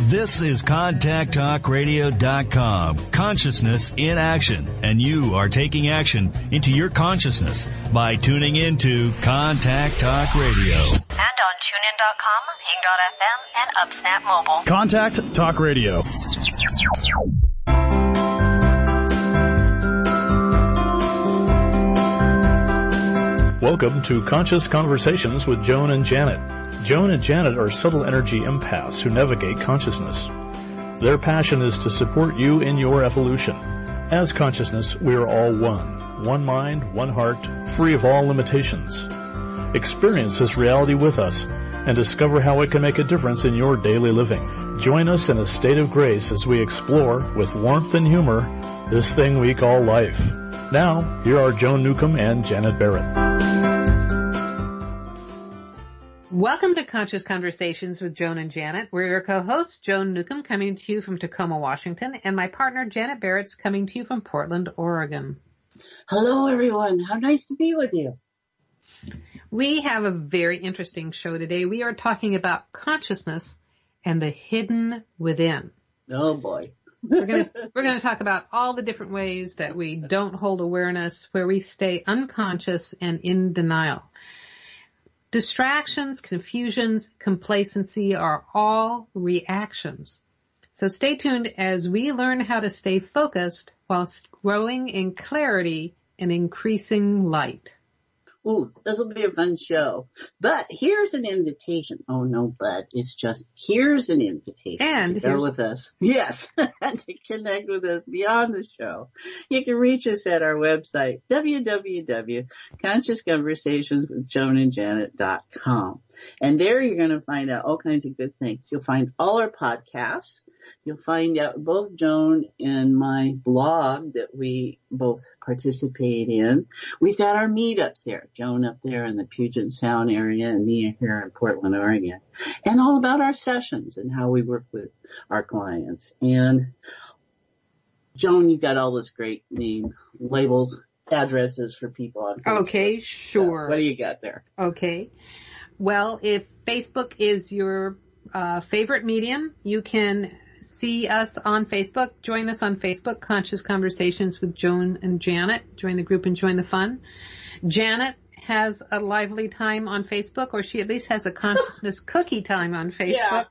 This is ContactTalkRadio.com. Consciousness in action. And you are taking action into your consciousness by tuning into Contact Talk Radio. And on TuneIn.com, Hing.fm, and UpSnap Mobile. Contact Talk Radio. Welcome to Conscious Conversations with Joan and Janet. Joan and Janet are subtle energy empaths who navigate consciousness. Their passion is to support you in your evolution. As consciousness, we are all one. One mind, one heart, free of all limitations. Experience this reality with us and discover how it can make a difference in your daily living. Join us in a state of grace as we explore, with warmth and humor, this thing we call life. Now, here are Joan Newcomb and Janet Barrett. Welcome to Conscious Conversations with Joan and Janet. We're your co-hosts, Joan Newcomb, coming to you from Tacoma, Washington, and my partner, Janet Barrett's coming to you from Portland, Oregon. Hello, everyone. How nice to be with you. We have a very interesting show today. We are talking about consciousness and the hidden within. Oh, boy. We're going to talk about all the different ways that we don't hold awareness, where we stay unconscious and in denial. Distractions, confusions, complacency are all reactions. So stay tuned as we learn how to stay focused whilst growing in clarity and increasing light. Ooh, this will be a fun show. But here's an invitation. Oh, no, but it's just, here's an invitation and to go with us. Yes, and to connect with us beyond the show. You can reach us at our website, www.consciousconversationswithjoanandjanet.com. And there you're going to find out all kinds of good things. You'll find all our podcasts. You'll find out both Joan and my blog that we both participate in. We've got our meetups there. Joan up there in the Puget Sound area and me here in Portland, Oregon. And all about our sessions and how we work with our clients. And Joan, you got all this great name, labels, addresses for people on Facebook. Okay, sure. So what do you got there? Okay. Well, if Facebook is your favorite medium, you can see us on Facebook. Join us on Facebook, Conscious Conversations with Joan and Janet. Join the group and join the fun. Janet has a lively time on Facebook, or she at least has a consciousness cookie time on Facebook.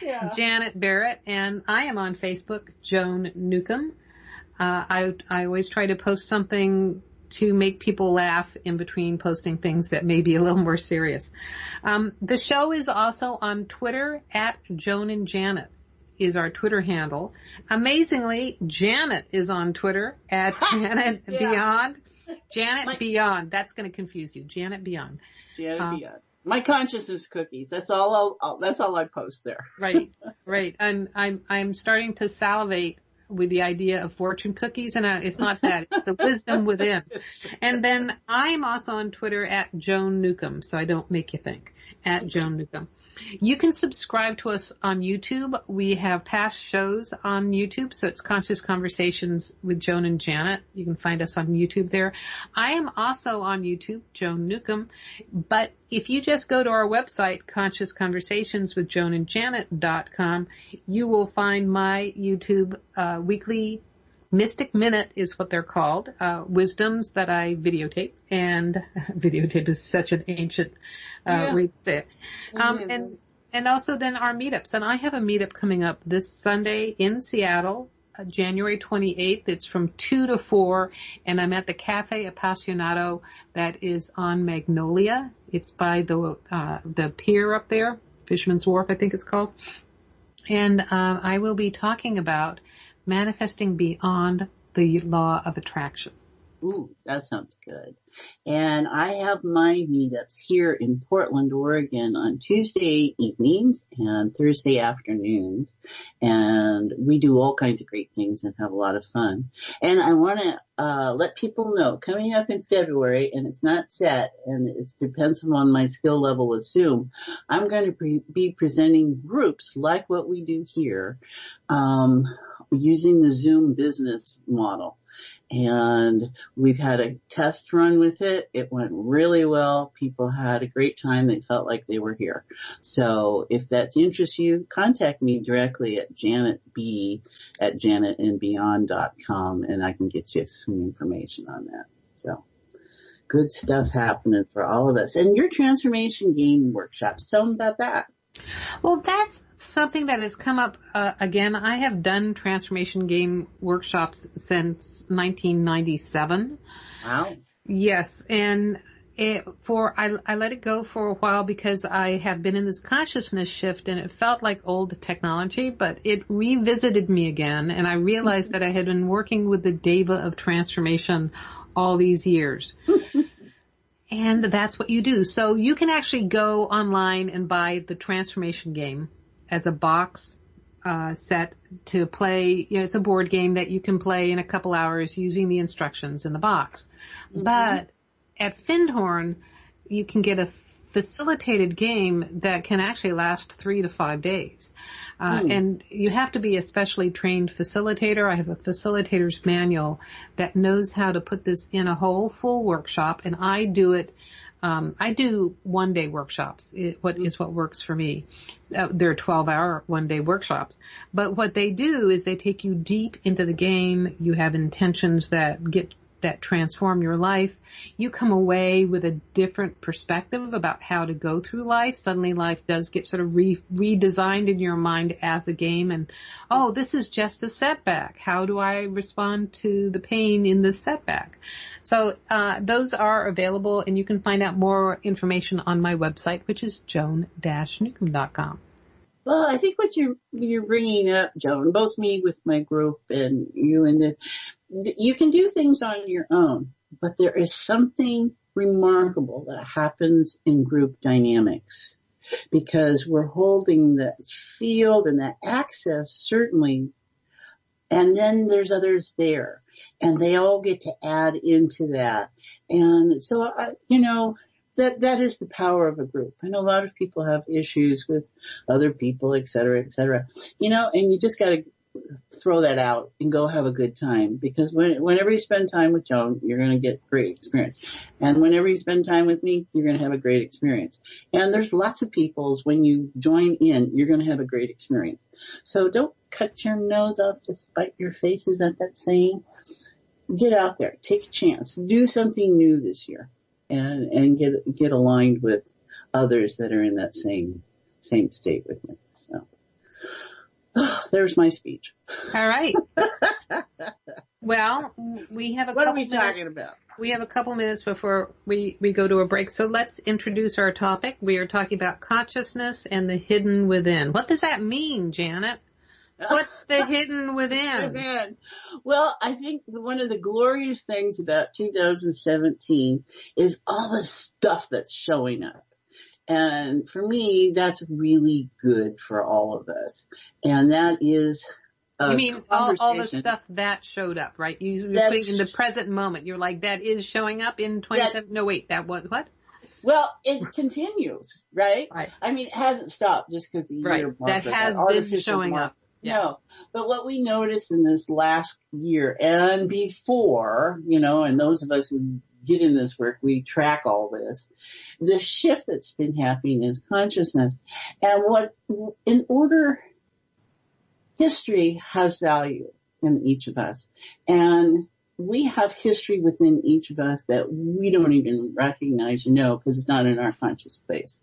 Yeah. Janet Barrett, and I am on Facebook, Joan Newcomb. I always try to post something to make people laugh in between posting things that may be a little more serious. The show is also on Twitter at Joan and Janet is our Twitter handle. Amazingly, Janet is on Twitter at Janet Beyond. Janet Beyond. That's going to confuse you. Janet Beyond. Janet Beyond. My consciousness cookies. That's all I post there. Right. I'm starting to salivate with the idea of fortune cookies, and it's not that. It's the wisdom within. And then I'm also on Twitter at Joan Newcomb, so I don't make you think, at Joan Newcomb. You can subscribe to us on YouTube. We have past shows on YouTube, so it's Conscious Conversations with Joan and Janet. You can find us on YouTube there. I am also on YouTube, Joan Newcomb, but if you just go to our website, consciousconversationswithjoanandjanet.com, you will find my YouTube weekly Mystic Minute is what they're called, wisdoms that I videotape, and videotape is such an ancient word there. And also then our meetups. And I have a meetup coming up this Sunday in Seattle, January 28th. It's from 2 to 4, and I'm at the Cafe Appassionato that is on Magnolia. It's by the pier up there, Fisherman's Wharf, I think it's called. And I will be talking about manifesting beyond the law of attraction. Ooh, that sounds good. And I have my meetups here in Portland, Oregon on Tuesday evenings and Thursday afternoons. And we do all kinds of great things and have a lot of fun. And I want to let people know, coming up in February, and it's not set, and it depends on my skill level with Zoom, I'm going to be presenting groups like what we do here, using the Zoom business model. And we've had a test run with it. It went really well. People had a great time. They felt like they were here. So if that interests you, contact me directly at janetb@janetandbeyond.com, and I can get you some information on that. So good stuff happening for all of us. And your transformation game workshops, tell them about that. Well, that's something that has come up again. I have done transformation game workshops since 1997. Wow. Yes, and I let it go for a while because I have been in this consciousness shift, and it felt like old technology, but it revisited me again, and I realized that I had been working with the Deva of transformation all these years. And that's what you do. So you can actually go online and buy the transformation game as a box set to play. You know, it's a board game that you can play in a couple hours using the instructions in the box. Mm-hmm. But at Findhorn, you can get a facilitated game that can actually last 3 to 5 days. And you have to be a specially trained facilitator. I have a facilitator's manual that knows how to put this in a whole full workshop, and I do it. I do one-day workshops. What works for me. They're 12-hour one-day workshops. But what they do is they take you deep into the game. You have intentions that transform your life. You come away with a different perspective about how to go through life. Suddenly life does get sort of redesigned in your mind as a game, and, oh, this is just a setback. How do I respond to the pain in this setback? So those are available, and you can find out more information on my website, which is joan-newcomb.com. Well, I think what you're bringing up, Joan, both me with my group and you and you can do things on your own, but there is something remarkable that happens in group dynamics because we're holding that field and that access, certainly, and then there's others there, and they all get to add into that. And so, that is the power of a group. I know a lot of people have issues with other people, et cetera, and you just got to throw that out and go have a good time, because whenever you spend time with Joan, you're going to get great experience. And whenever you spend time with me, you're going to have a great experience. And there's lots of people's, when you join in, you're going to have a great experience. So don't cut your nose off to spite your face. Is that saying? Get out there, take a chance, do something new this year. And get aligned with others that are in that same state with me. So, there's my speech. All right. Well, we have What are we talking about? We have a couple minutes before we go to a break. So let's introduce our topic. We are talking about consciousness and the hidden within. What does that mean, Janet? What's the hidden within? Well, I think one of the glorious things about 2017 is all the stuff that's showing up. And for me, that's really good for all of us. And that is you mean all the stuff that showed up, right? You're putting in the present moment. You're like, that is showing up in 27. No, wait, that was what? Well, it continues, right? Right. I mean, it hasn't stopped just because the year that has been showing up. Yeah. No, but what we noticed in this last year and before, and those of us who get in this work, we track all this, the shift that's been happening is consciousness. And history has value in each of us. And we have history within each of us that we don't even recognize or know because it's not in our conscious place.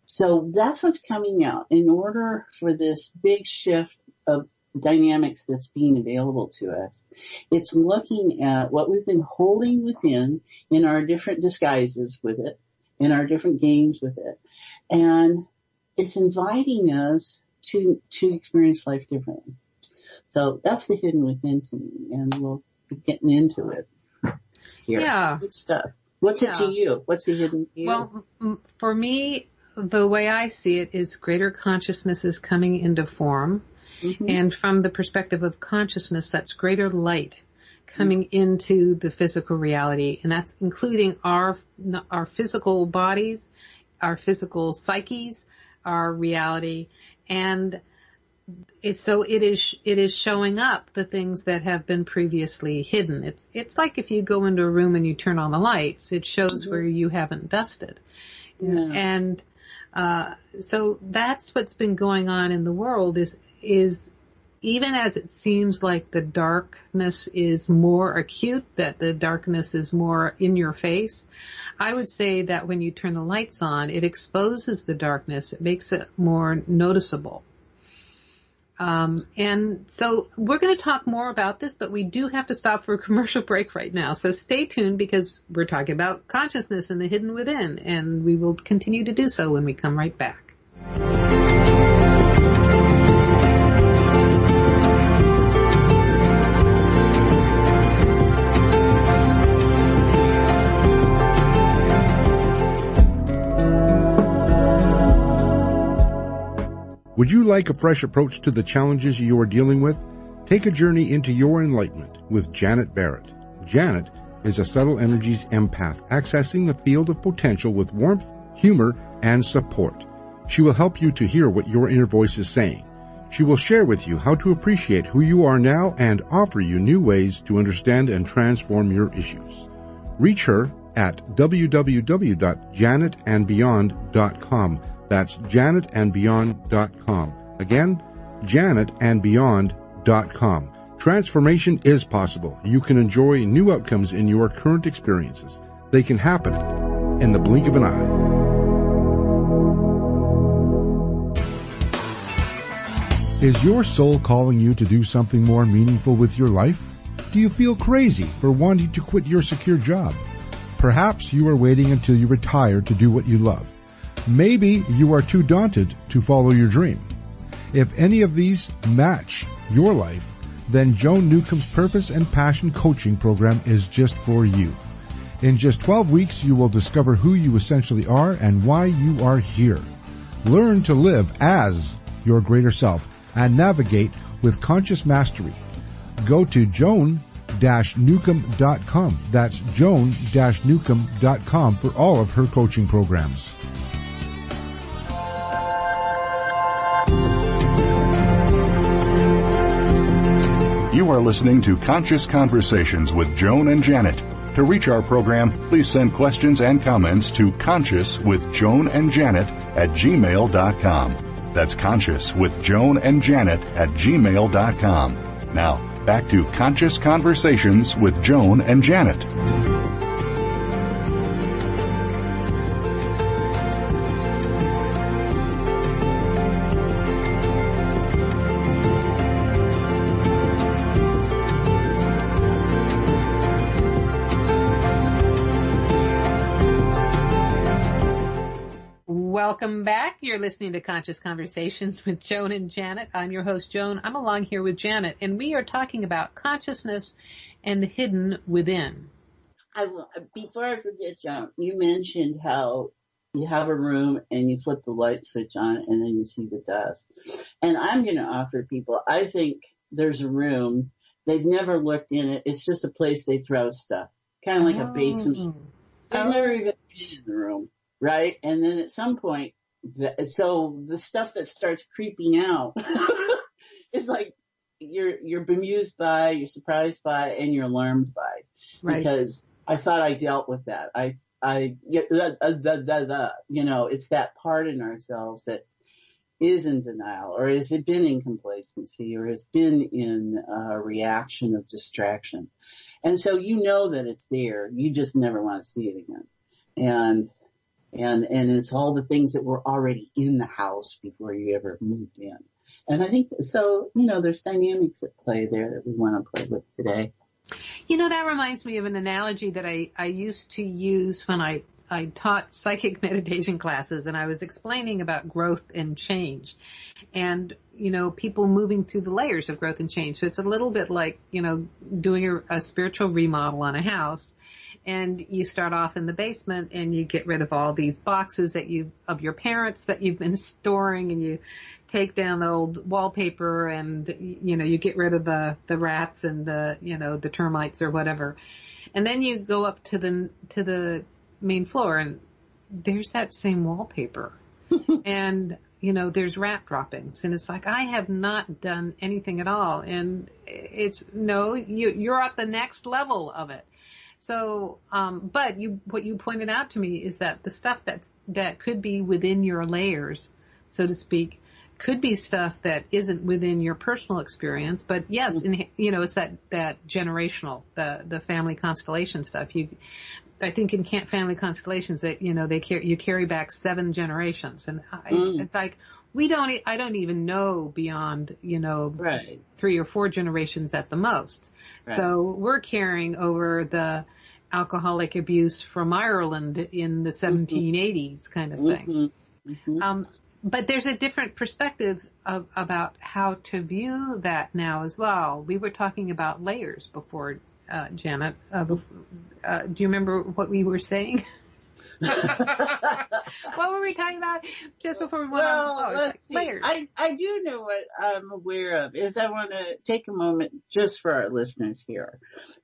So that's what's coming out. In order for this big shift of dynamics that's being available to us, it's looking at what we've been holding within in our different disguises with it, in our different games with it. And it's inviting us to experience life differently. So that's the hidden within to me, and we'll be getting into it here. Yeah. Good stuff. What's it to you? What's the hidden to you? Well, for me, the way I see it is greater consciousness is coming into form. Mm-hmm. And from the perspective of consciousness, that's greater light coming into the physical reality. And that's including our physical bodies, our physical psyches, our reality. And it is showing up the things that have been previously hidden. It's like if you go into a room and you turn on the lights, it shows where you haven't dusted. Yeah. And so that's what's been going on in the world is even as it seems like the darkness is more acute, that the darkness is more in your face, I would say that when you turn the lights on, it exposes the darkness. It makes it more noticeable. And so we're going to talk more about this, but we do have to stop for a commercial break right now. So stay tuned because we're talking about consciousness and the hidden within, and we will continue to do so when we come right back. Would you like a fresh approach to the challenges you are dealing with? Take a journey into your enlightenment with Janet Barrett. Janet is a subtle energies empath, accessing the field of potential with warmth, humor, and support. She will help you to hear what your inner voice is saying. She will share with you how to appreciate who you are now and offer you new ways to understand and transform your issues. Reach her at www.janetandbeyond.com. That's janetandbeyond.com. Again, janetandbeyond.com. Transformation is possible. You can enjoy new outcomes in your current experiences. They can happen in the blink of an eye. Is your soul calling you to do something more meaningful with your life? Do you feel crazy for wanting to quit your secure job? Perhaps you are waiting until you retire to do what you love. Maybe you are too daunted to follow your dream. If any of these match your life, then Joan Newcomb's Purpose and Passion Coaching Program is just for you. In just 12 weeks, you will discover who you essentially are and why you are here. Learn to live as your greater self and navigate with conscious mastery. Go to joan-newcomb.com. That's joan-newcomb.com for all of her coaching programs. You are listening to Conscious Conversations with Joan and Janet. To reach our program, please send questions and comments to consciouswithjoanandjanet@gmail.com. That's consciouswithjoanandjanet@gmail.com. Now, back to Conscious Conversations with Joan and Janet. Welcome back. You're listening to Conscious Conversations with Joan and Janet. I'm your host, Joan. I'm along here with Janet, and we are talking about consciousness and the hidden within. Before I forget, Joan, you mentioned how you have a room and you flip the light switch on and then you see the dust. And I'm going to offer people, I think there's a room, they've never looked in it. It's just a place they throw stuff, kind of like a basement. They've never even been in the room. Right? And then at some point, so the stuff that starts creeping out is like you're bemused by, you're surprised by, and you're alarmed by. Right. Because I thought I dealt with that. It's that part in ourselves that is in denial, or has it been in complacency, or has been in a reaction of distraction. And so you know that it's there. You just never want to see it again. And it's all the things that were already in the house before you ever moved in. And I think, so, there's dynamics at play there that we want to play with today. That reminds me of an analogy that I used to use when I taught psychic meditation classes, and I was explaining about growth and change and, people moving through the layers of growth and change. So it's a little bit like, doing a spiritual remodel on a house. And you start off in the basement and you get rid of all these boxes of your parents that you've been storing, and you take down the old wallpaper and, you get rid of the rats and the termites or whatever. And then you go up to the main floor and there's that same wallpaper. And, there's rat droppings, and it's like, I have not done anything at all. And it's, no, you're at the next level of it. So, but what you pointed out to me is that the stuff that could be within your layers, so to speak, could be stuff that isn't within your personal experience. But yes, it's that generational, the family constellation stuff. I think in family constellations that, you carry back 7 generations, and it's like, I don't even know beyond, right. 3 or 4 generations at the most. Right. So we're carrying over the alcoholic abuse from Ireland in the 1780s kind of thing. But there's a different perspective about how to view that now as well. We were talking about layers before, Janet. Do you remember what we were saying? What were we talking about just before we went on? Let's see. Layers. I do know what I'm aware of is I want to take a moment just for our listeners here.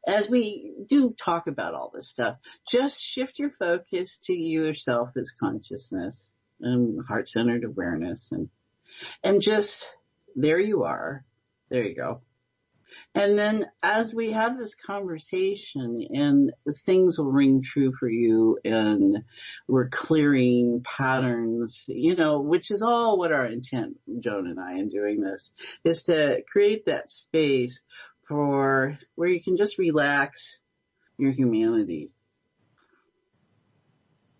As we do talk about all this stuff, just shift your focus to yourself as consciousness and heart-centered awareness, and just, there you are. There you go. And then as we have this conversation and things will ring true for you and we're clearing patterns, which is all what our intent, Joan and I, in doing this, is to create that space for where you can just relax your humanity.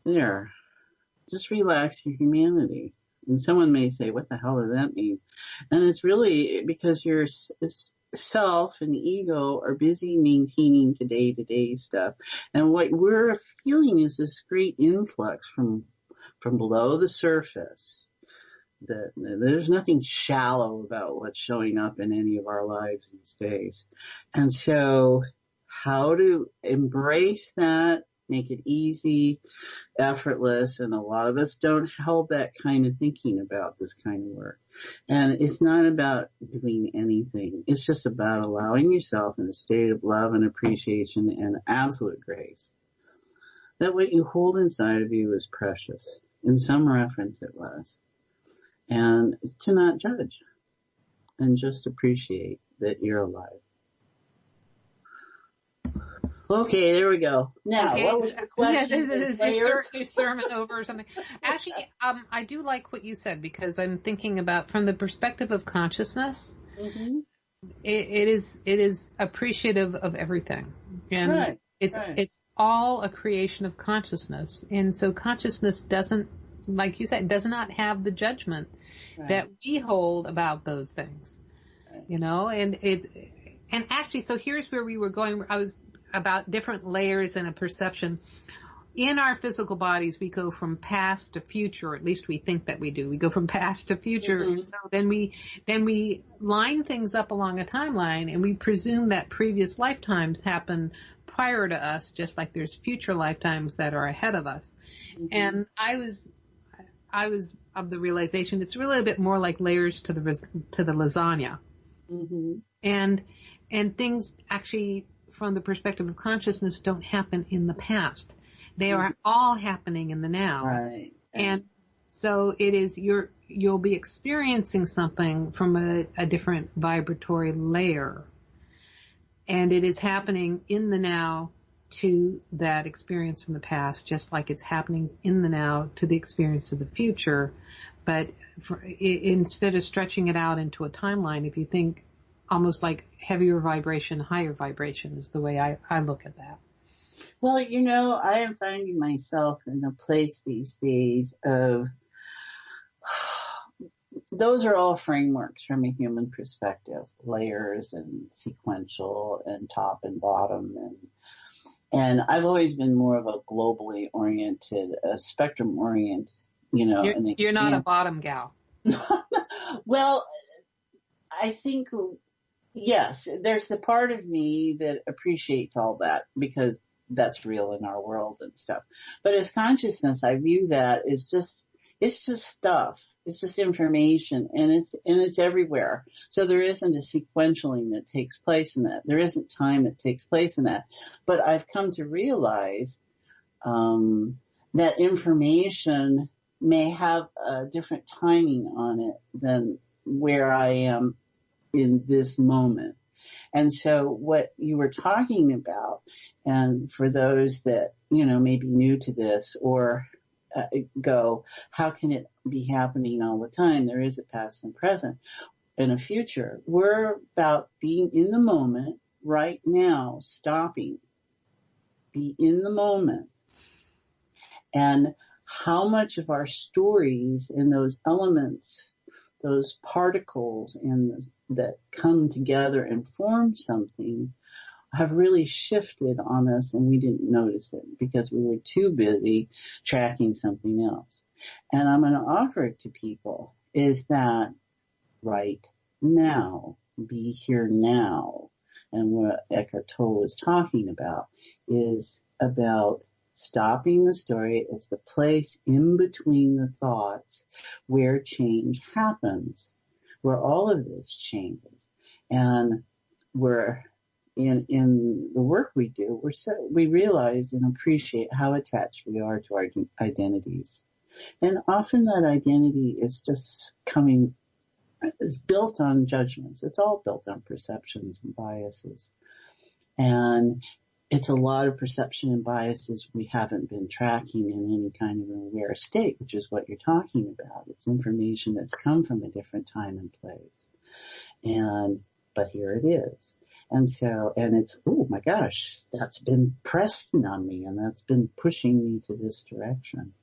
There. Just relax your humanity. And someone may say, what the hell does that mean? And it's really because your self and ego are busy maintaining day-to-day stuff. And what we're feeling is this great influx from below the surface. There's nothing shallow about what's showing up in any of our lives these days. And so how to embrace that, make it easy, effortless, and a lot of us don't hold that kind of thinking about this kind of work. And it's not about doing anything. It's just about allowing yourself in a state of love and appreciation and absolute grace. That what you hold inside of you is precious. In some reference it was. And to not judge and just appreciate that you're alive. Okay, there we go. Now, what was the question? Your sermon over or something. Actually, I do like what you said, because I'm thinking about from the perspective of consciousness. Mm-hmm. It is appreciative of everything, and it's all a creation of consciousness, and so consciousness doesn't, like you said, does not have the judgment that we hold about those things, and actually, so here's where we were going. I was about different layers and a perception. In our physical bodies, we go from past to future, or at least we think that we do. We go from past to future. Mm-hmm. So then we line things up along a timeline, and we presume that previous lifetimes happened prior to us, just like there's future lifetimes that are ahead of us. Mm-hmm. And I was of the realization it's really a bit more like layers to the lasagna. Mm-hmm. And things actually, from the perspective of consciousness, don't happen in the past. They are all happening in the now. Right. And so it is you'll be experiencing something from a different vibratory layer. And it is happening in the now to that experience in the past, just like it's happening in the now to the experience of the future. But instead of stretching it out into a timeline, if you think almost like heavier vibration, higher vibration is the way I look at that. Well, I am finding myself in a place these days of, those are all frameworks from a human perspective, layers and sequential and top and bottom. And I've always been more of a globally oriented, a spectrum oriented, You're not a bottom gal. Well, I think, yes, there's the part of me that appreciates all that because that's real in our world and stuff. But as consciousness, I view that as it's just stuff. It's just information, and it's everywhere. So there isn't a sequentialing that takes place in that. There isn't time that takes place in that. But I've come to realize that information may have a different timing on it than where I am in this moment. And so what you were talking about, and for those that, may be new to this or go, how can it be happening all the time? There is a past and present and a future. We're about being in the moment right now, stopping, be in the moment. And how much of our stories and those elements, those particles that come together and form something have really shifted on us, and we didn't notice it because we were too busy tracking something else. And I'm going to offer it to people is that right now, be here now. And what Eckhart Tolle is talking about is about stopping the story as the place in between the thoughts where change happens, where all of this changes. And we're in the work we do, we realize and appreciate how attached we are to our identities. And often that identity is just it's built on judgments. It's all built on perceptions and biases. And it's a lot of perception and biases we haven't been tracking in any kind of an aware state, which is what you're talking about. It's information that's come from a different time and place. But here it is. And it's, oh my gosh, that's been pressing on me and that's been pushing me to this direction.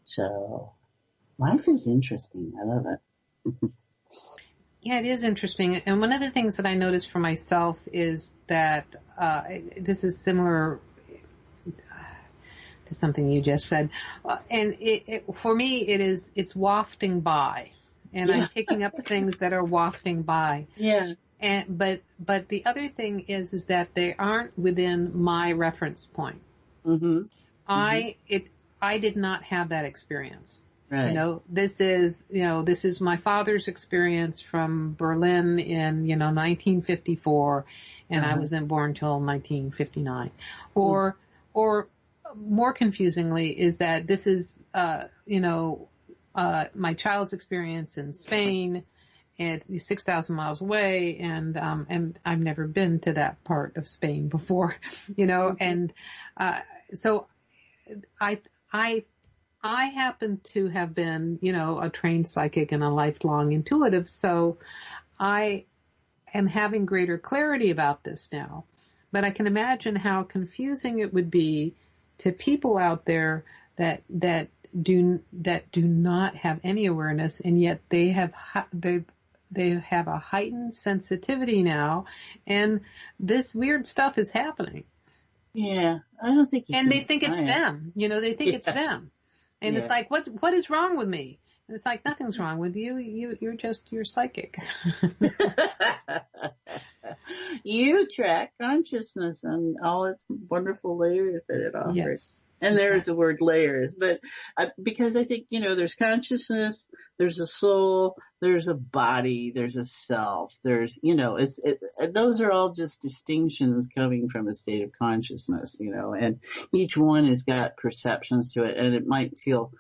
So life is interesting. I love it. Yeah, it is interesting. And one of the things that I noticed for myself is that this is similar to something you just said. And for me, it's wafting by. And I'm picking up things that are wafting by. Yeah. But the other thing is that they aren't within my reference point. Mm-hmm. I did not have that experience. Right. This is my father's experience from Berlin in, 1954, and I wasn't born till 1959. Or more confusingly is that this is, my child's experience in Spain, and 6,000 miles away, and I've never been to that part of Spain before, and so I happen to have been, a trained psychic and a lifelong intuitive, so I am having greater clarity about this now. But I can imagine how confusing it would be to people out there that do not have any awareness, and yet they have a heightened sensitivity now, and this weird stuff is happening. Yeah, I don't think. And they think it's them. They think it's them. And it's like, what is wrong with me? And it's like, nothing's wrong with you. You're psychic. You track consciousness and all its wonderful layers that it offers. Yes. And there's the word layers, but because I think, there's consciousness, there's a soul, there's a body, there's a self, there's, those are all just distinctions coming from a state of consciousness, and each one has got perceptions to it, and it might feel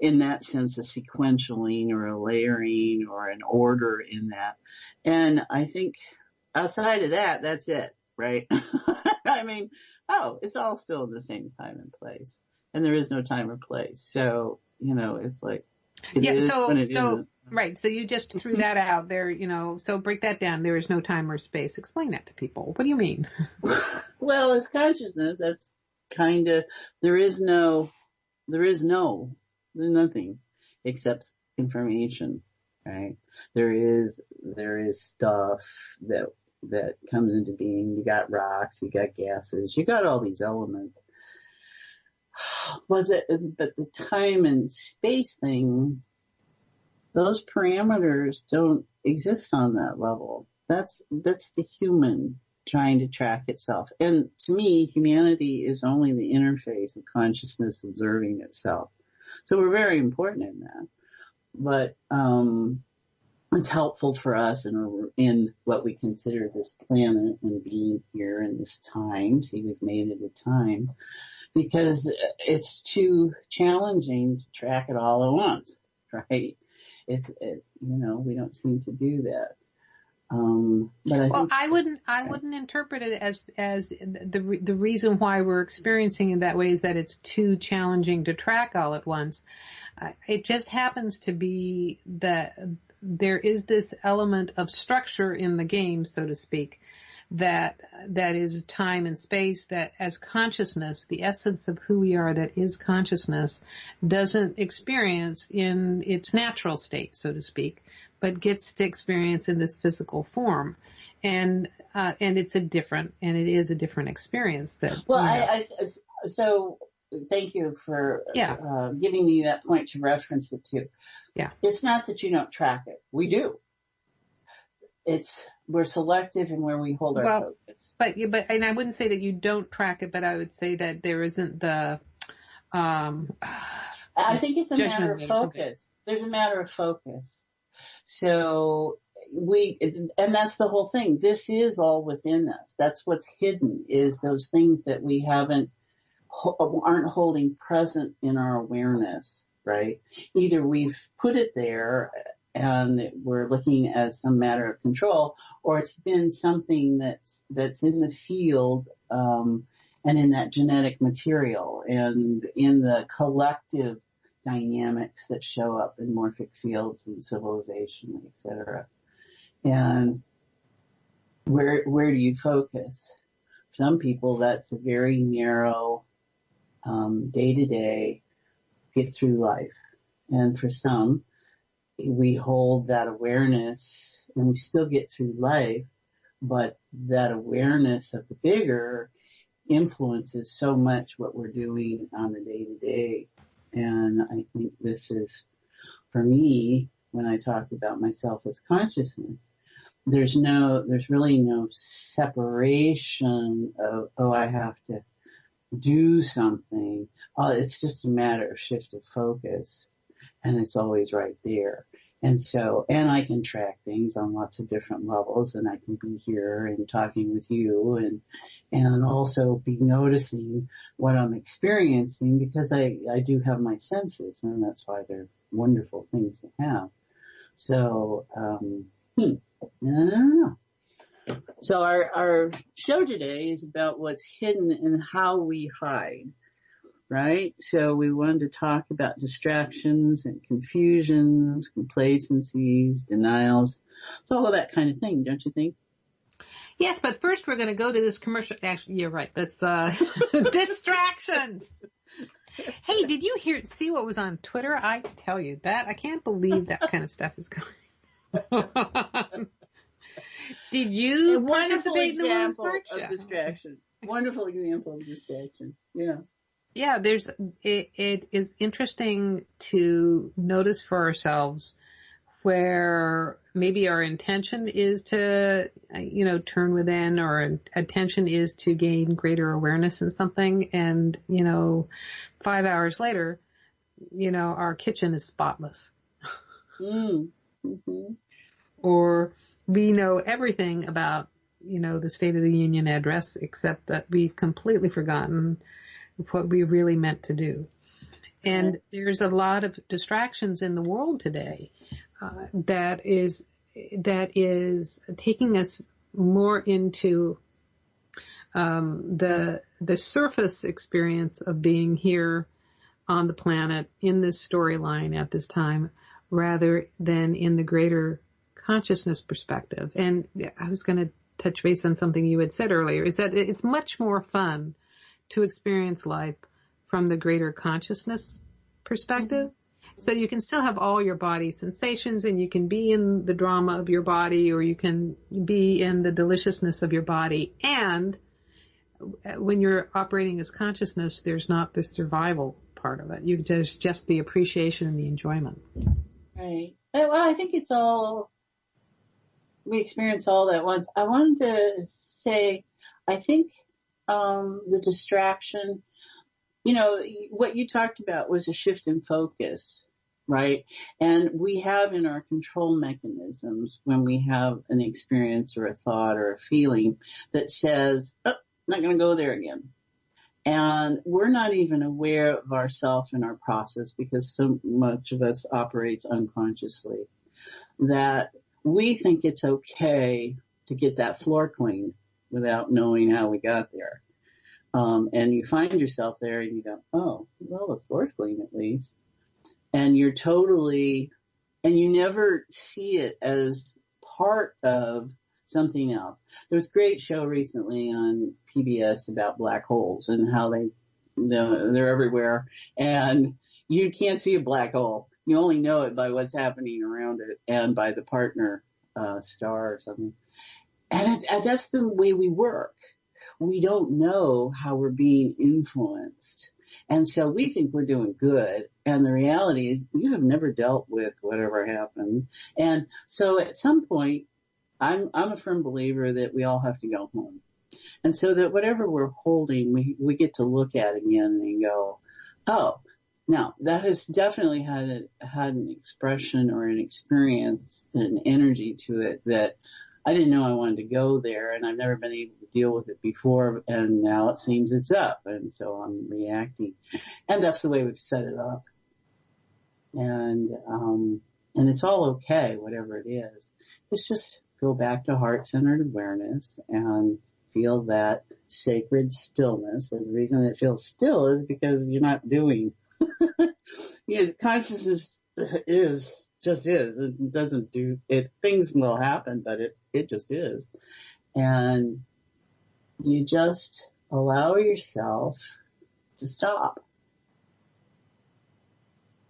in that sense a sequentialing or a layering or an order in that. And I think outside of that, that's it, right? I mean, it's all still in the same time and place. And there is no time or place. So, it's like, right. So you just threw that out there, so break that down. There is no time or space. Explain that to people. What do you mean? Well, as consciousness, that's kind of, there's nothing except information, right? There is stuff that comes into being. You got rocks, you got gases, you got all these elements. But the time and space thing, those parameters don't exist on that level. That's the human trying to track itself. And to me, humanity is only the interface of consciousness observing itself. So we're very important in that. But it's helpful for us in what we consider this planet and being here in this time. See, we've made it a time because it's too challenging to track it all at once, right? We don't seem to do that. But I wouldn't interpret it as the reason why we're experiencing it that way is that it's too challenging to track all at once. It just happens to be that there is this element of structure in the game, so to speak, that is time and space, that as consciousness, the essence of who we are, that is consciousness, doesn't experience in its natural state, so to speak, but gets to experience in this physical form. And it is a different experience so thank you for giving me that point to reference it to. Yeah. It's not that you don't track it. We do. We're selective in where we hold our focus. But I wouldn't say that you don't track it, but I would say that there isn't the, I think it's a matter of focus. There's a matter of focus. So and that's the whole thing. This is all within us. That's what's hidden, is those things that we aren't holding present in our awareness, right? Either we've put it there and we're looking at some matter of control, or it's been something that's in the field, and in that genetic material and in the collective dynamics that show up in morphic fields and civilization, et cetera. And where do you focus? For some people, that's a very narrow, day-to-day, get through life. And for some, we hold that awareness and we still get through life, but that awareness of the bigger influences so much what we're doing on the day-to-day. And I think this is, for me, when I talk about myself as consciousness, there's really no separation of, I have to do something. It's just a matter of shift of focus, and it's always right there. And I can track things on lots of different levels, and I can be here and talking with you and also be noticing what I'm experiencing, because I do have my senses, and that's why they're wonderful things to have. So, I don't know. So our show today is about what's hidden and how we hide. Right? So we wanted to talk about distractions and confusions, complacencies, denials. It's all of that kind of thing, don't you think? Yes, but first we're going to go to this commercial. Actually, you're right. That's distractions. Hey, did you see what was on Twitter? I tell you that. I can't believe that kind of stuff is going on. Did you participate in the women's march? Of distraction. Wonderful example of distraction. Yeah. Yeah, it is interesting to notice for ourselves where maybe our intention is to, turn within, or attention is to gain greater awareness in something. And, 5 hours later, our kitchen is spotless. Mm-hmm. Or we know everything about, the State of the Union address, except that we've completely forgotten what we really meant to do. And there's a lot of distractions in the world today that is taking us more into the surface experience of being here on the planet in this storyline at this time, rather than in the greater consciousness perspective. And I was going to touch base on something you had said earlier, is that it's much more fun to experience life from the greater consciousness perspective. Mm-hmm. So you can still have all your body sensations, and you can be in the drama of your body, or you can be in the deliciousness of your body. And when you're operating as consciousness, there's not the survival part of it. There's just the appreciation and the enjoyment. Right. Well, I think we experience all that once. I wanted to say, I think the distraction, what you talked about was a shift in focus, right? And we have in our control mechanisms, when we have an experience or a thought or a feeling that says, oh, I'm not going to go there again. And we're not even aware of ourselves and our process because so much of us operates unconsciously that we think it's okay to get that floor cleaned without knowing how we got there. And you find yourself there and you go, oh, well, the floor's clean at least. And you're totally, and you never see it as part of something else. There was a great show recently on PBS about black holes and how they're everywhere. And you can't see a black hole. You only know it by what's happening around it and by the partner star or something. And that's the way we work. We don't know how we're being influenced. And so we think we're doing good. And the reality is you have never dealt with whatever happened. And so at some point, I'm a firm believer that we all have to go home. And so that whatever we're holding, we get to look at again and go, oh, now that has definitely had an expression or an experience and an energy to it that I didn't know I wanted to go there, and I've never been able to deal with it before, and now it seems it's up, and so I'm reacting. And that's the way we've set it up. And it's all okay, whatever it is. It's just go back to heart-centered awareness and feel that sacred stillness. And the reason it feels still is because you're not doing. Consciousness just is. It doesn't do it. Things will happen, but it just is. And you just allow yourself to stop.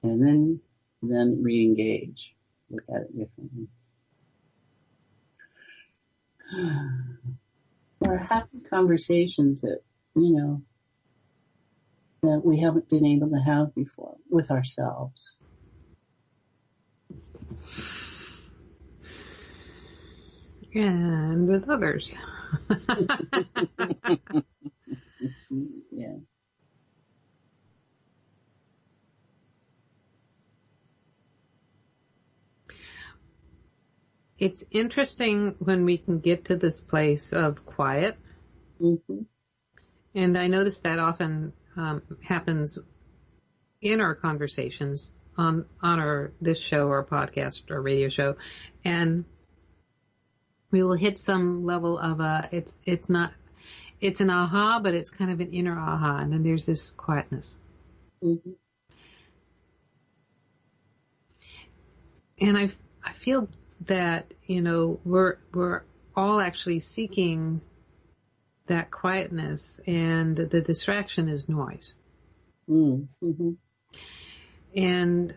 And then re-engage. Look at it differently. We're having conversations that, that we haven't been able to have before with ourselves. And with others. Yeah. It's interesting when we can get to this place of quiet. Mm-hmm. And I notice that often happens in our conversations on this show or podcast or radio show. And we will hit some level of it's an aha, but it's kind of an inner aha. And then there's this quietness. Mm-hmm. And I feel that, we're all actually seeking that quietness, and the distraction is noise. Mm-hmm. And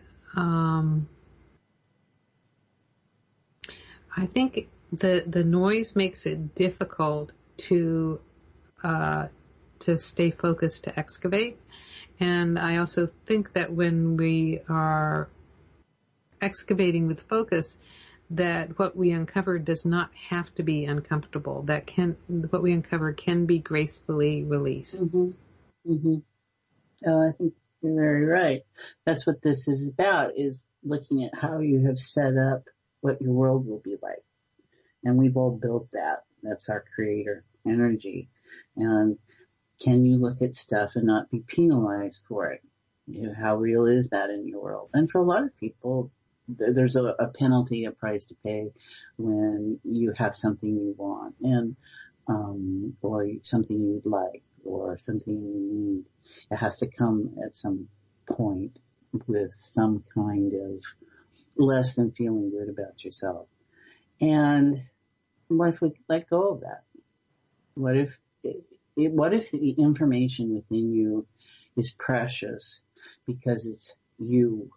I think the noise makes it difficult to stay focused, to excavate. And I also think that when we are excavating with focus, that what we uncover does not have to be uncomfortable. What we uncover can be gracefully released. Mm-hmm. Mm-hmm. So I think you're very right. That's what this is about, is looking at how you have set up what your world will be like. And we've all built that. That's our creator energy. And can you look at stuff and not be penalized for it? How real is that in your world? And for a lot of people, there's a penalty, a price to pay when you have something you want, and or something you'd like, or something you need. It has to come at some point with some kind of less than feeling good about yourself. And what if we let go of that? What if the information within you is precious because it's you?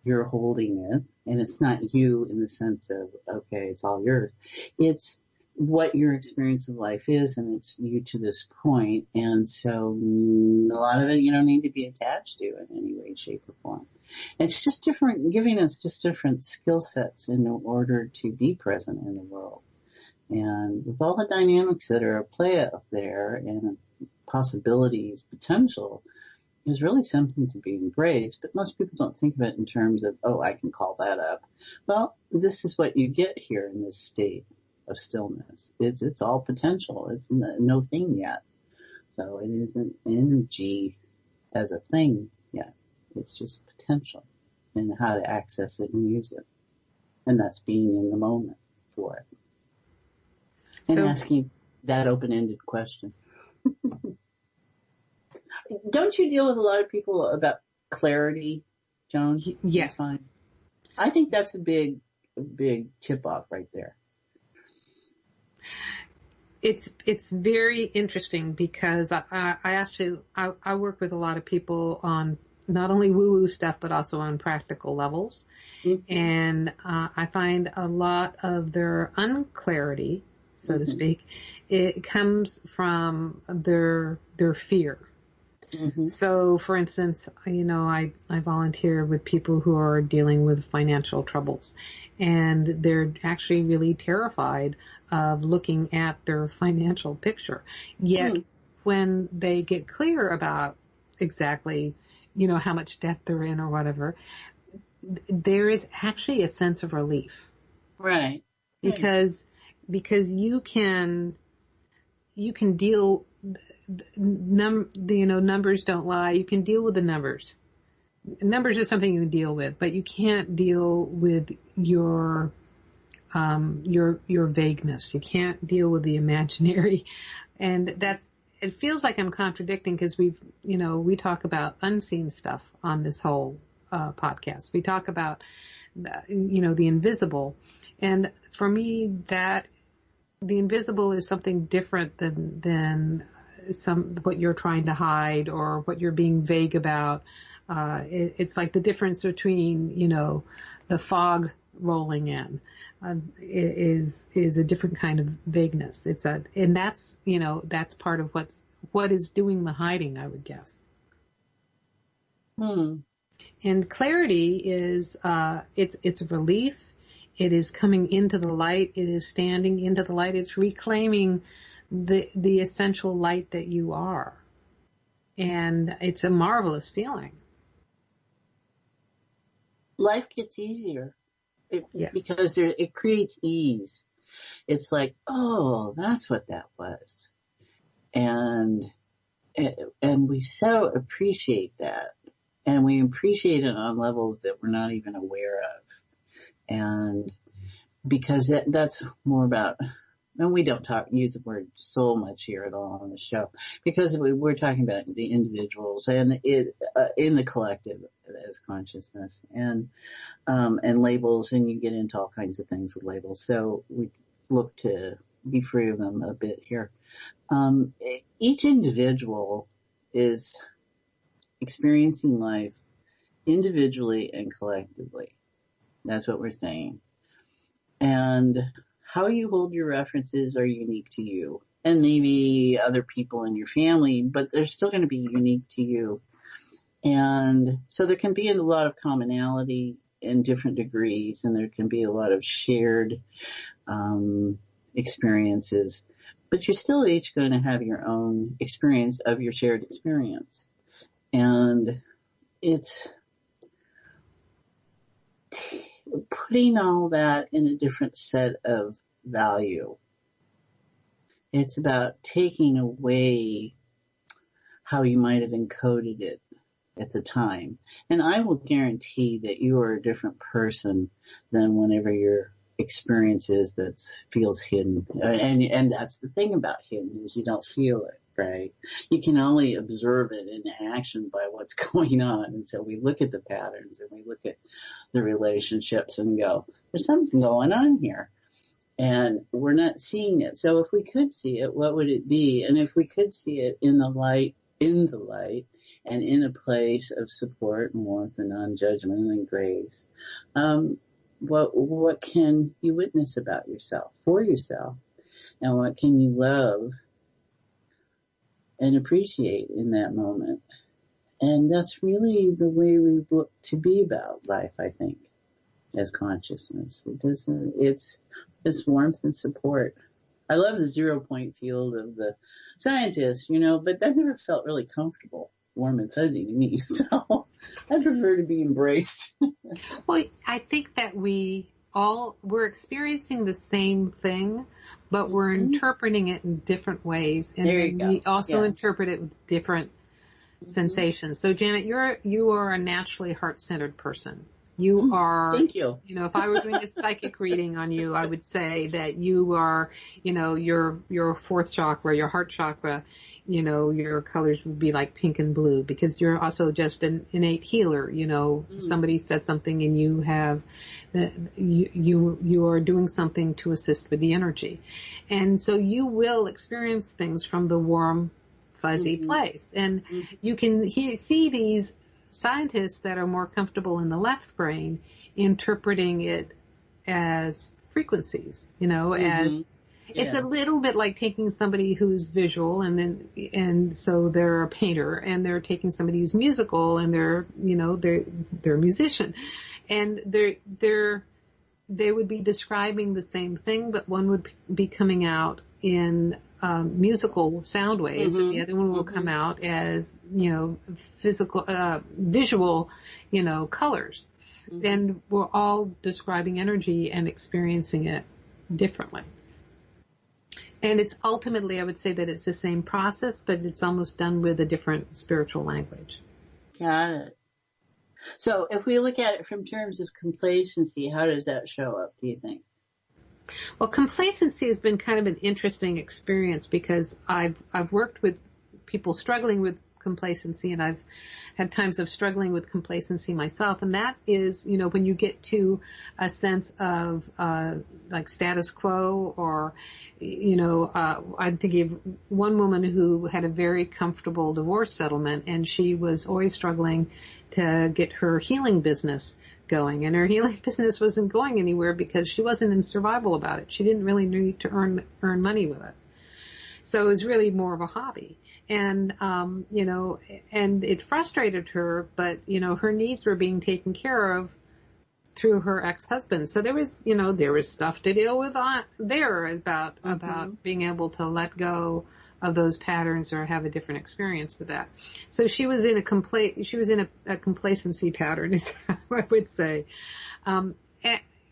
You're holding it, and it's not you in the sense of, okay, it's all yours. It's what your experience of life is, and it's you to this point. And so a lot of it you don't need to be attached to in any way, shape, or form. It's just different, giving us just different skill sets in order to be present in the world. And with all the dynamics that are at play up there and possibilities, potential, is really something to be embraced, but most people don't think of it in terms of, oh, I can call that up. Well, this is what you get here in this state of stillness. It's all potential. It's no thing yet. So it isn't energy as a thing yet. It's just potential and how to access it and use it. And that's being in the moment for it. And asking that open-ended question. Don't you deal with a lot of people about clarity, Joan? Yes. I think that's a big tip-off right there. It's very interesting because I work with a lot of people on not only woo-woo stuff, but also on practical levels. Mm-hmm. And I find a lot of their unclarity, so to speak, it comes from their fear. Mm-hmm. So, for instance, I volunteer with people who are dealing with financial troubles, and they're actually really terrified of looking at their financial picture. Yet, when they get clear about exactly, how much debt they're in or whatever, there is actually a sense of relief. Right. Because you can deal. Numbers don't lie. You can deal with the numbers. Numbers is something you can deal with, but you can't deal with your vagueness. You can't deal with the imaginary, and it feels like I'm contradicting because we talk about unseen stuff on this whole podcast. We talk about the invisible, and for me the invisible is something different than what you're trying to hide or what you're being vague about. It's like the difference between, the fog rolling in is a different kind of vagueness. And that's part of what is doing the hiding, I would guess. And clarity is, it's a relief. It is coming into the light. It is standing into the light. It's reclaiming the essential light that you are. And it's a marvelous feeling. Life gets easier because it creates ease. It's like, oh, that's what that was. And we so appreciate that. And we appreciate it on levels that we're not even aware of. And because that's more about, and we don't use the word soul much here at all on the show, because we're talking about the individuals and in the collective as consciousness and labels, and you get into all kinds of things with labels. So we look to be free of them a bit here. Each individual is experiencing life individually and collectively. That's what we're saying. And how you hold your references are unique to you and maybe other people in your family, but they're still going to be unique to you. And so there can be a lot of commonality in different degrees, and there can be a lot of shared experiences, but you're still each going to have your own experience of your shared experience. And it's putting all that in a different set of value. It's about taking away how you might have encoded it at the time. And I will guarantee that you are a different person than whenever your experience is that feels hidden. And that's the thing about hidden is you don't feel it, right? You can only observe it in action by what's going on. And so we look at the patterns and we look at the relationships and go, there's something going on here. And we're not seeing it. So if we could see it, what would it be? And if we could see it in the light, and in a place of support and warmth and non-judgment and grace, what can you witness about yourself, for yourself? And what can you love and appreciate in that moment? And that's really the way we look to be about life, I think, as consciousness. It's warmth and support. I love the 0 point field of the scientists, but that never felt really comfortable, warm and fuzzy to me. So I prefer to be embraced. Well, I think that we we're experiencing the same thing, but we're interpreting it in different ways. And there you go. We also interpret it with different sensations. So Janet, you are a naturally heart-centered person. You are, thank you. You know, if I were doing a psychic reading on you, I would say that you are, you know, your fourth chakra, your heart chakra, you know, your colors would be like pink and blue because you're also just an innate healer. You know, somebody says something and you have, you are doing something to assist with the energy. And so you will experience things from the warm, fuzzy place. And you can see these scientists that are more comfortable in the left brain interpreting it as frequencies, you know, as it's a little bit like taking somebody who's visual and so they're a painter, and they're taking somebody who's musical and they're a musician, and they would be describing the same thing, but one would be coming out in musical sound waves, and the other one will come out as, you know, visual, you know, colors. And we're all describing energy and experiencing it differently. And it's ultimately, I would say that it's the same process, but it's almost done with a different spiritual language. Got it. So if we look at it from terms of complacency, how does that show up, do you think? Well, complacency has been kind of an interesting experience because I've worked with people struggling with complacency, and I've had times of struggling with complacency myself. And that is, you know, when you get to a sense of like status quo, or, you know, I'm thinking of one woman who had a very comfortable divorce settlement, and she was always struggling to get her healing business going, and her healing business wasn't going anywhere because she wasn't in survival about it. She didn't really need to earn money with it. So it was really more of a hobby. And, you know, and it frustrated her, but, you know, her needs were being taken care of through her ex-husband. So there was stuff to deal with there about being able to let go of those patterns or have a different experience with that. So she was in a complacency pattern, is how I would say. And,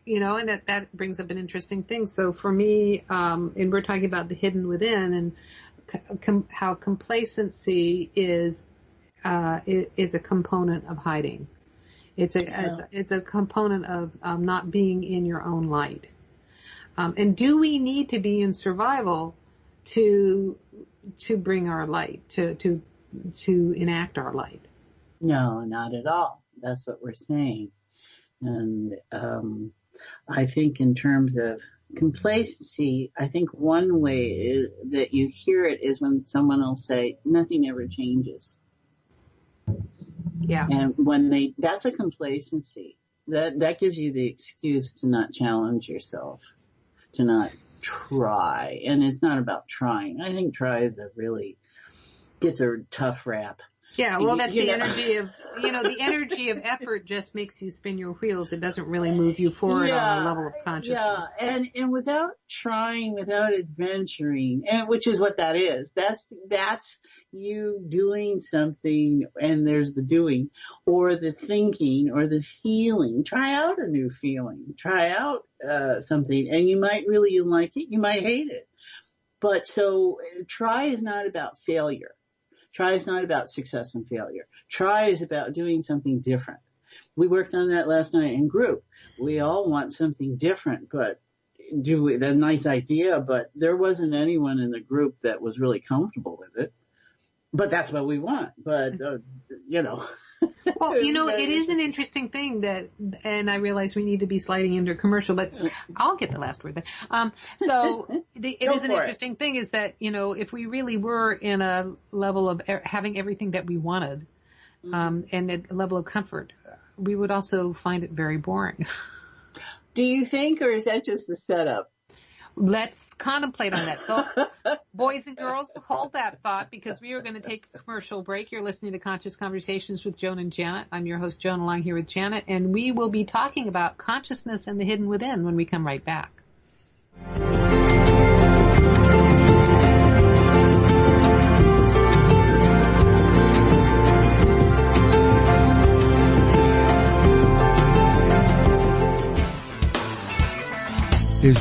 you know, and that brings up an interesting thing. So for me, and we're talking about the hidden within, and how complacency is a component of hiding. It's a component of not being in your own light. And do we need to be in survival to bring our light, to enact our light? No, not at all. That's what we're saying. And I think in terms of complacency, I think one way that you hear it is when someone will say, nothing ever changes. Yeah. And that's a complacency. That gives you the excuse to not challenge yourself, to not try. And it's not about trying. I think try gets a tough rap. Yeah, well, that's the energy of effort just makes you spin your wheels. It doesn't really move you forward on a level of consciousness. Yeah, and without trying, without adventuring, and which is what that is. That's you doing something, and there's the doing, or the thinking, or the feeling. Try out a new feeling. Try out something, and you might really like it. You might hate it. But so try is not about failure. Try is not about success and failure. Try is about doing something different. We worked on that last night in group. We all want something different, but that's a nice idea, but there wasn't anyone in the group that was really comfortable with it. But that's what we want. But, you know. Well, you know, it is an interesting thing and I realize we need to be sliding into a commercial, but I'll get the last word then. It is an interesting thing is that, you know, if we really were in a level of having everything that we wanted, and a level of comfort, we would also find it very boring. Do you think, or is that just the setup? Let's contemplate on that. So, boys and girls, hold that thought because we are going to take a commercial break. You're listening to Conscious Conversations with Joan and Janet. I'm your host, Joan, along here with Janet, and we will be talking about consciousness and the hidden within when we come right back.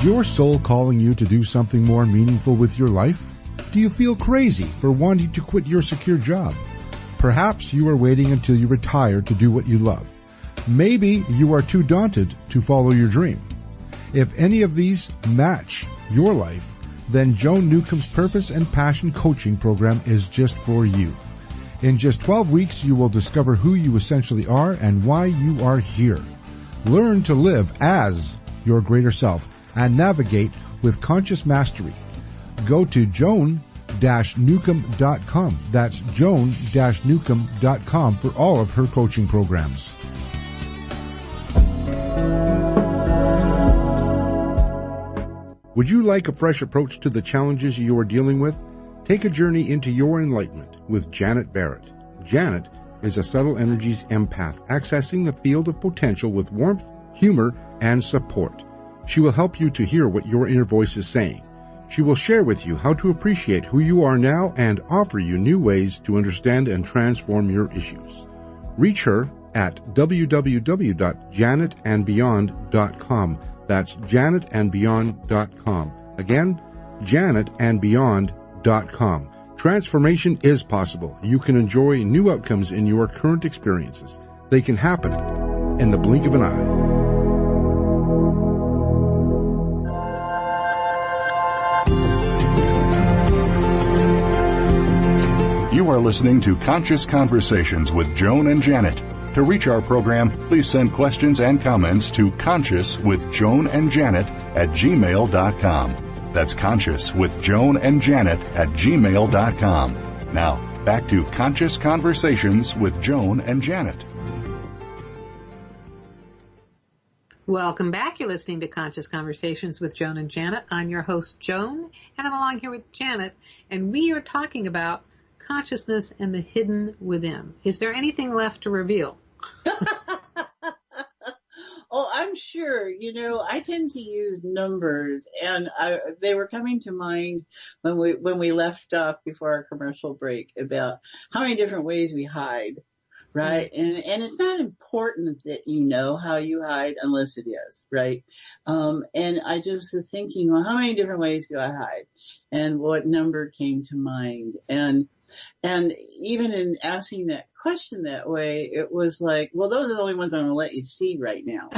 your soul calling you to do something more meaningful with your life? Do you feel crazy for wanting to quit your secure job? Perhaps you are waiting until you retire to do what you love. Maybe you are too daunted to follow your dream. If any of these match your life, then Joan Newcomb's Purpose and Passion Coaching Program is just for you. In just 12 weeks, you will discover who you essentially are and why you are here. Learn to live as your greater self and navigate with conscious mastery. Go to joan-newcomb.com. That's joan-newcomb.com for all of her coaching programs. Would you like a fresh approach to the challenges you are dealing with? Take a journey into your enlightenment with Janet Barrett. Janet is a subtle energies empath accessing the field of potential with warmth, humor, and support. She will help you to hear what your inner voice is saying. She will share with you how to appreciate who you are now and offer you new ways to understand and transform your issues. Reach her at www.janetandbeyond.com. That's janetandbeyond.com. Again, janetandbeyond.com. Transformation is possible. You can enjoy new outcomes in your current experiences. They can happen in the blink of an eye. You are listening to Conscious Conversations with Joan and Janet. To reach our program, please send questions and comments to consciouswithjoanandjanet@gmail.com. That's consciouswithjoanandjanet@gmail.com. Now, back to Conscious Conversations with Joan and Janet. Welcome back. You're listening to Conscious Conversations with Joan and Janet. I'm your host, Joan, and I'm along here with Janet, and we are talking about consciousness and the hidden within. Is there anything left to reveal? Oh, I'm sure. I tend to use numbers, and they were coming to mind when we left off before our commercial break about how many different ways we hide, right? Mm-hmm. And it's not important that you know how you hide unless it is, right? And I just was thinking, well, how many different ways do I hide? And what number came to mind? And even in asking that question that way, it was like, well, those are the only ones I'm going to let you see right now.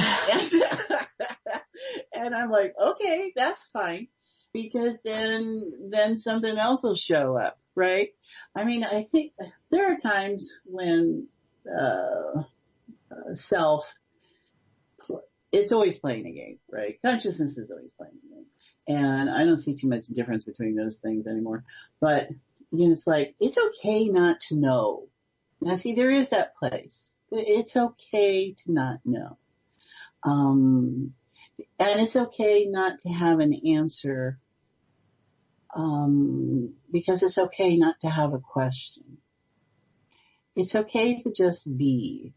And I'm like, okay, that's fine, because then something else will show up, right? I mean, I think there are times when it's always playing a game, right? Consciousness is always playing a game. And I don't see too much difference between those things anymore. But it's like, it's okay not to know. Now, see, there is that place. It's okay to not know. And it's okay not to have an answer, because it's okay not to have a question. It's okay to just be.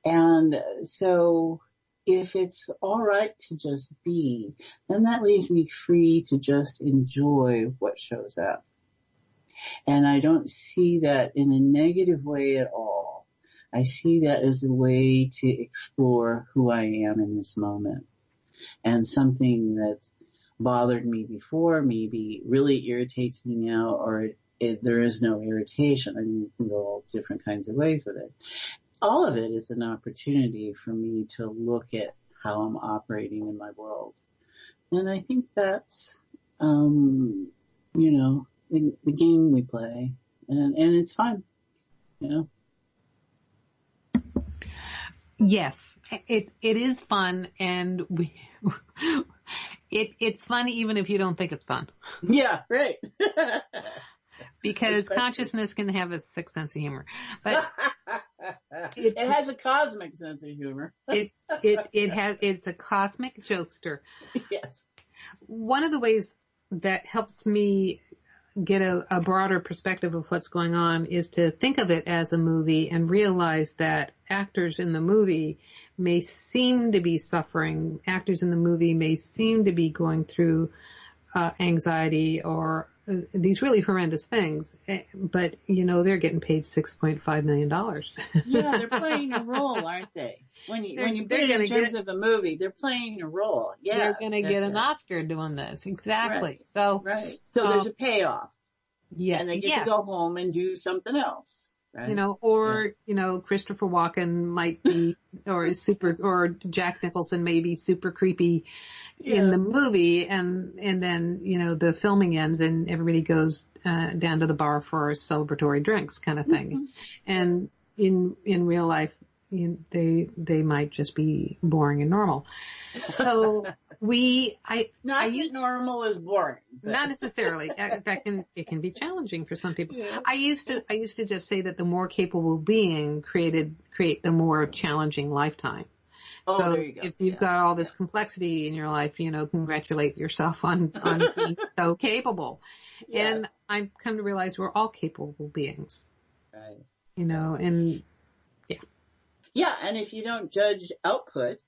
And so if it's all right to just be, then that leaves me free to just enjoy what shows up. And I don't see that in a negative way at all. I see that as a way to explore who I am in this moment. And something that bothered me before maybe really irritates me now, or there is no irritation. I mean, you can go all different kinds of ways with it. All of it is an opportunity for me to look at how I'm operating in my world. And I think that's, the game we play. And it's fun, Yes, it is fun, and it's fun even if you don't think it's fun. Yeah, right. Because consciousness can have a sick sense of humor, but it has a cosmic sense of humor. It's a cosmic jokester. Yes. One of the ways that helps me get a broader perspective of what's going on is to think of it as a movie and realize that actors in the movie may seem to be suffering. Actors in the movie may seem to be going through anxiety or these really horrendous things, but they're getting paid $6.5 million. Yeah, they're playing a role, aren't they? When you put it in terms of a movie, they're playing a role. Yeah, they're going to get an Oscar doing this. Exactly. Right. So there's a payoff. Yeah, and they get to go home and do something else. Right? Christopher Walken might be, or Jack Nicholson may be super creepy in the movie, and then the filming ends and everybody goes down to the bar for celebratory drinks, kind of thing. And in real life, they might just be boring and normal. So normal is boring. But. Not necessarily. It can be challenging for some people. Yeah. I used to just say that the more capable being create the more challenging lifetime. Oh, so there you go. If you've got all this complexity in your life, congratulate yourself on being so capable. Yes. And I've come to realize we're all capable beings. Right. And yeah. Yeah, and if you don't judge output,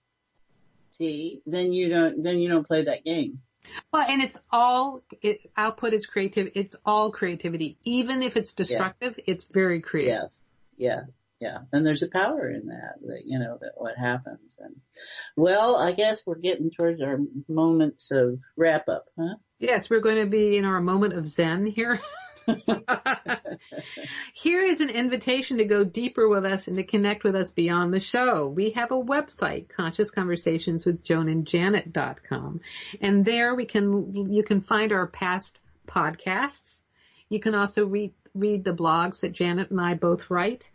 then you don't play that game. Well, and output is creative. It's all creativity. Even if it's destructive, it's very creative. Yes. Yeah. And there's a power in that what happens. And well, I guess we're getting towards our moments of wrap up, huh? Yes, we're going to be in our moment of Zen here. Here is an invitation to go deeper with us and to connect with us beyond the show. We have a website, ConsciousConversationsWithJoanandJanet.com, and there you can find our past podcasts. You can also read the blogs that Janet and I both write.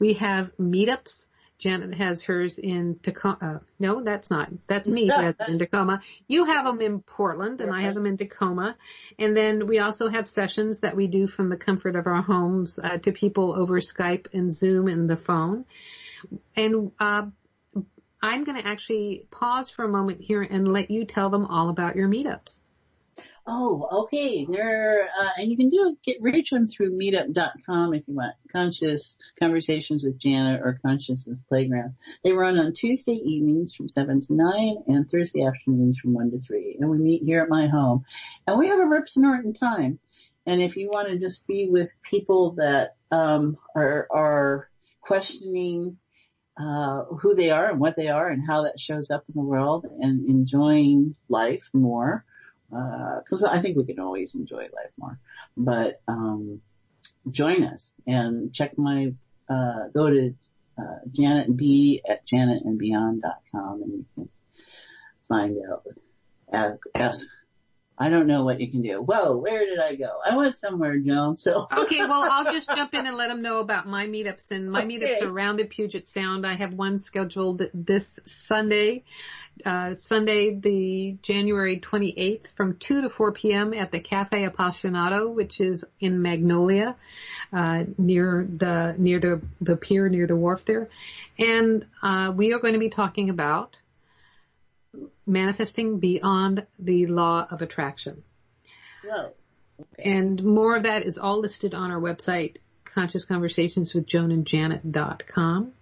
We have meetups. Janet has hers in Tacoma. No, that's not. That's me who has it in Tacoma. You have them in Portland, and I have them in Tacoma. And then we also have sessions that we do from the comfort of our homes to people over Skype and Zoom and the phone. And I'm going to actually pause for a moment here and let you tell them all about your meetups. Oh, okay. And you can reach them through meetup.com if you want. Conscious Conversations with Janet or Consciousness Playground. They run on Tuesday evenings from 7 to 9 and Thursday afternoons from 1 to 3. And we meet here at my home. And we have a Rips and Norton time. And if you want to just be with people that are questioning who they are and what they are and how that shows up in the world and enjoying life more, because I think we can always enjoy life more. But join us and check go to Janet B at janetandbeyond.com and you can find out. Ask. I don't know what you can do. Whoa, where did I go? I went somewhere, Joan. So okay, well, I'll just jump in and let them know about my meetups. And my meetups are around the Puget Sound. I have one scheduled this Sunday, the January 28th from 2 to 4 p.m. at the Cafe Appassionato, which is in Magnolia, near the pier, near the wharf there. And we are going to be talking about manifesting beyond the law of attraction. Whoa. Okay. And more of that is all listed on our website, ConsciousConversationsWithJoanandJanet.com.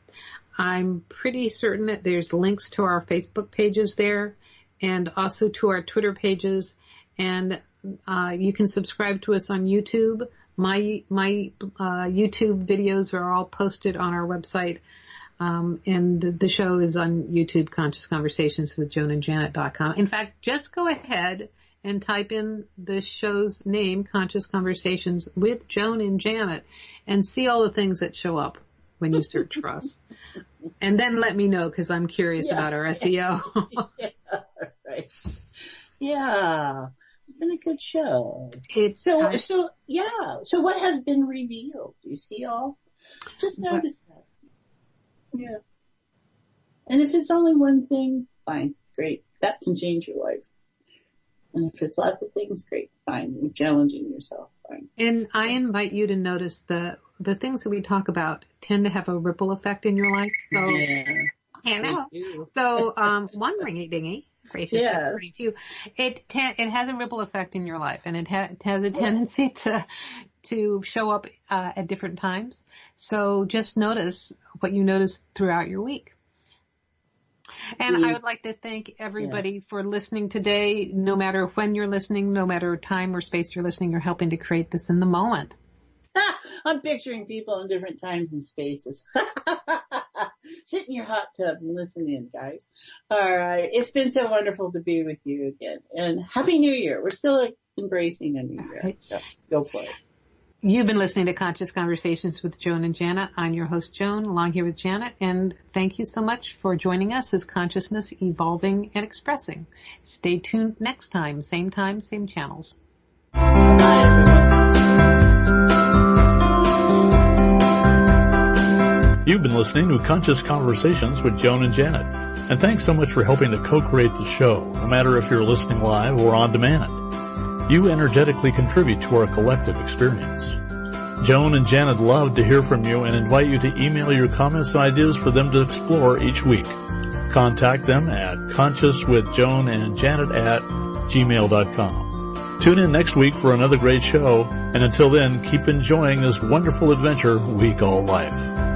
I'm pretty certain that there's links to our Facebook pages there and also to our Twitter pages. And you can subscribe to us on YouTube. My YouTube videos are all posted on our website. And the show is on YouTube, Conscious Conversations with JoanandJanet.com. In fact, just go ahead and type in the show's name, Conscious Conversations with Joan and Janet, and see all the things that show up when you search for us. And then let me know, because I'm curious about our SEO. Yeah, right. Yeah. It's been a good show. So what has been revealed? Do you see all? Just notice that. Yeah. And if it's only one thing, fine, great. That can change your life. And if it's lots of things, great, fine. You're challenging yourself, fine. And I invite you to notice the things that we talk about tend to have a ripple effect in your life. So, So, one ringy dingy, gracious, according to you, it has a ripple effect in your life, and it has a tendency to show up at different times. So just notice what you notice throughout your week. And I would like to thank everybody for listening today. No matter when you're listening, no matter time or space you're listening, you're helping to create this in the moment. I'm picturing people in different times and spaces. Sit in your hot tub and listen in, guys. All right. It's been so wonderful to be with you again. And Happy New Year. We're still embracing a new year. Right. So go for it. You've been listening to Conscious Conversations with Joan and Janet. I'm your host, Joan, along here with Janet. And thank you so much for joining us as Consciousness Evolving and Expressing. Stay tuned next time, same channels. Bye, everyone. You've been listening to Conscious Conversations with Joan and Janet. And thanks so much for helping to co-create the show, no matter if you're listening live or on demand. You energetically contribute to our collective experience. Joan and Janet love to hear from you and invite you to email your comments and ideas for them to explore each week. Contact them at consciouswithjoanandjanet@gmail.com. Tune in next week for another great show, and until then, keep enjoying this wonderful adventure we call life.